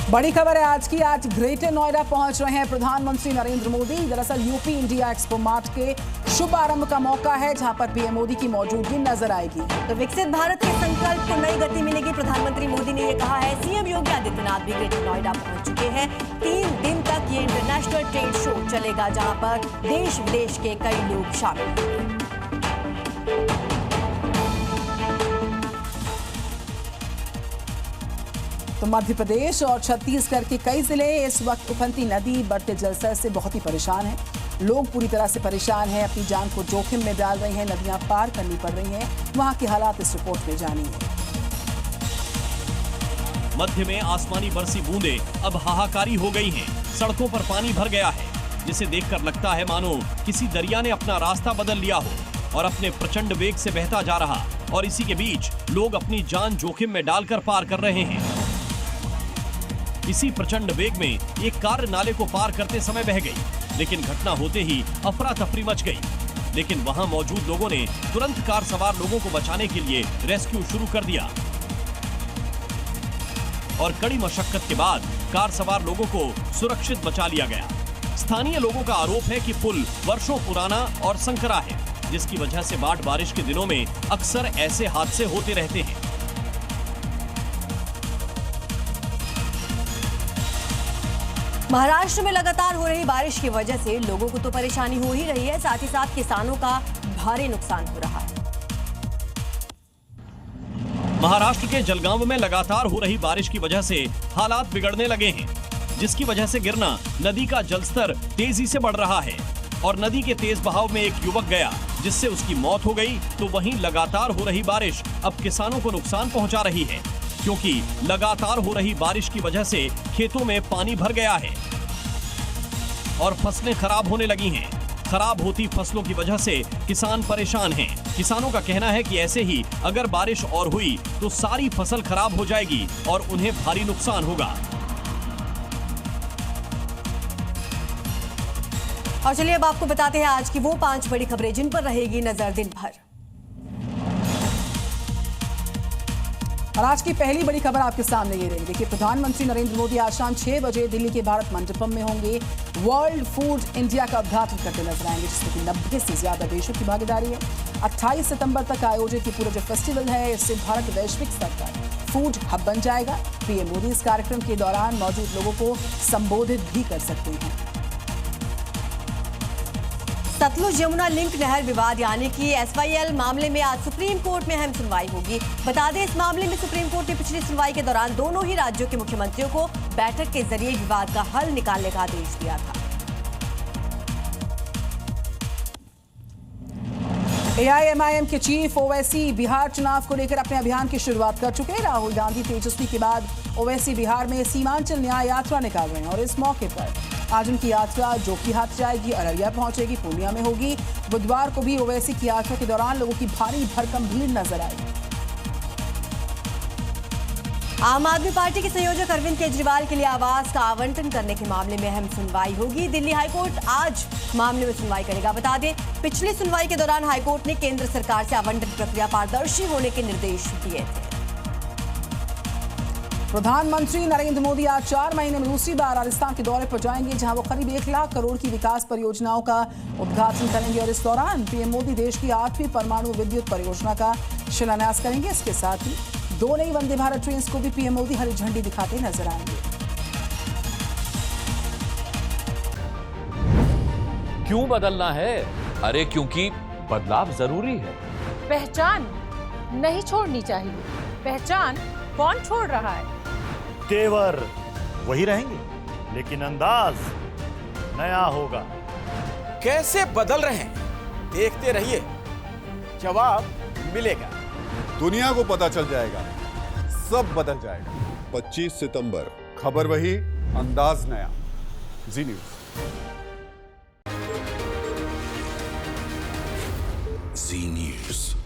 बड़ी खबर है आज की। आज ग्रेटर नोएडा पहुंच रहे हैं प्रधानमंत्री नरेंद्र मोदी। दरअसल यूपी इंडिया एक्सपो मार्ट के शुभारंभ का मौका है, जहां पर पीएम मोदी की मौजूदगी नजर आएगी। तो विकसित भारत के संकल्प को नई गति मिलेगी। प्रधानमंत्री मोदी ने ये कहा है। सीएम योगी आदित्यनाथ भी ग्रेटर नोएडा पहुंच चुके हैं। 3 दिन तक ये इंटरनेशनल ट्रेड शो चलेगा, जहाँ पर देश विदेश के कई लोग शामिल होंगे। तो मध्य प्रदेश और छत्तीसगढ़ के कई जिले इस वक्त उफनती नदी बढ़ते जलस्तर से बहुत ही परेशान हैं। लोग पूरी तरह से परेशान हैं, अपनी जान को जोखिम में डाल रहे हैं, नदियां पार करनी पड़ रही हैं। वहां के हालात इस रिपोर्ट में जानिए। मध्य में आसमानी बरसी बूंदे अब हाहाकारी हो गई हैं। सड़कों पर पानी भर गया है, जिसे देखकर लगता है मानो किसी दरिया ने अपना रास्ता बदल लिया हो और अपने प्रचंड वेग से बहता जा रहा। और इसी के बीच लोग अपनी जान जोखिम में डालकर पार कर रहे हैं। इसी प्रचंड वेग में एक कार नाले को पार करते समय बह गई, लेकिन घटना होते ही अफरा तफरी मच गई। लेकिन वहां मौजूद लोगों ने तुरंत कार सवार लोगों को बचाने के लिए रेस्क्यू शुरू कर दिया और कड़ी मशक्कत के बाद कार सवार लोगों को सुरक्षित बचा लिया गया। स्थानीय लोगों का आरोप है कि पुल वर्षों पुराना और संकरा है, जिसकी वजह से बाढ़ बारिश के दिनों में अक्सर ऐसे हादसे होते रहते हैं। महाराष्ट्र में लगातार हो रही बारिश की वजह से लोगों को तो परेशानी हो ही रही है, साथ ही साथ किसानों का भारी नुकसान हो रहा है। महाराष्ट्र के जलगांव में लगातार हो रही बारिश की वजह से हालात बिगड़ने लगे हैं, जिसकी वजह से गिरना नदी का जलस्तर तेजी से बढ़ रहा है और नदी के तेज बहाव में एक युवक गया, जिससे उसकी मौत हो गई। तो वहीं लगातार हो रही बारिश अब किसानों को नुकसान पहुंचा रही है, क्योंकि लगातार हो रही बारिश की वजह से खेतों में पानी भर गया है और फसलें खराब होने लगी हैं। खराब होती फसलों की वजह से किसान परेशान हैं। किसानों का कहना है कि ऐसे ही अगर बारिश और हुई तो सारी फसल खराब हो जाएगी और उन्हें भारी नुकसान होगा। और चलिए अब आपको बताते हैं आज की वो 5 बड़ी खबरें जिन पर रहेगी नजर दिन भर। और आज की पहली बड़ी खबर आपके सामने ये रही। देखिए, प्रधानमंत्री नरेंद्र मोदी आज शाम 6 बजे दिल्ली के भारत मंडपम में होंगे। वर्ल्ड फूड इंडिया का उद्घाटन करते नजर आएंगे, जिसमें कि 90 से ज्यादा देशों की भागीदारी है। 28 सितंबर तक आयोजित ये पूरा जो फेस्टिवल है, इससे भारत वैश्विक स्तर पर फूड हब बन जाएगा। पीएम मोदी इस कार्यक्रम के दौरान मौजूद लोगों को संबोधित भी कर सकते हैं। सतलुज यमुना लिंक नहर विवाद यानी कि SYL मामले में आज सुप्रीम कोर्ट में अहम सुनवाई होगी। बता दें, इस मामले में सुप्रीम कोर्ट ने पिछली सुनवाई के दौरान दोनों ही राज्यों के मुख्यमंत्रियों को बैठक के जरिए विवाद का हल निकालने का आदेश दिया था। AIMIM के चीफ ओवैसी बिहार चुनाव को लेकर अपने अभियान की शुरुआत कर चुके हैं। राहुल गांधी तेजस्वी के बाद ओवैसी बिहार में सीमांचल न्याय यात्रा निकाल रहे हैं और इस मौके पर आज उनकी यात्रा जोकीहाट जाएगी, अररिया पहुंचेगी, पूर्णिया में होगी। बुधवार को भी ओवैसी की यात्रा के दौरान लोगों की भारी भरकम भीड़ नजर आई। आम आदमी पार्टी के संयोजक अरविंद केजरीवाल के लिए आवास का आवंटन करने के मामले में अहम सुनवाई होगी। दिल्ली हाईकोर्ट आज मामले में सुनवाई करेगा। बता दें, पिछली सुनवाई के दौरान हाईकोर्ट ने केंद्र सरकार से आवंटन प्रक्रिया पारदर्शी होने के निर्देश दिए थे। प्रधानमंत्री नरेंद्र मोदी आज 4 महीने में दूसरी बार राजस्थान के दौरे पर जाएंगे, जहां वो करीब 1 लाख करोड़ की विकास परियोजनाओं का उद्घाटन करेंगे। और इस दौरान पीएम मोदी देश की 8वीं परमाणु विद्युत परियोजना का शिलान्यास करेंगे। इसके साथ ही 2 नई वंदे भारत ट्रेन को भी पीएम मोदी हरी झंडी दिखाते नजर आएंगे। क्यों बदलना है? अरे क्योंकि बदलाव जरूरी है। पहचान नहीं छोड़नी चाहिए। पहचान कौन छोड़ रहा है? तेवर वही रहेंगे, लेकिन अंदाज नया होगा। कैसे बदल रहे हैं, देखते रहिए, जवाब मिलेगा। दुनिया को पता चल जाएगा, सब बदल जाएगा। 25 सितंबर, खबर वही, अंदाज नया। जी न्यूज़। जी न्यूज़।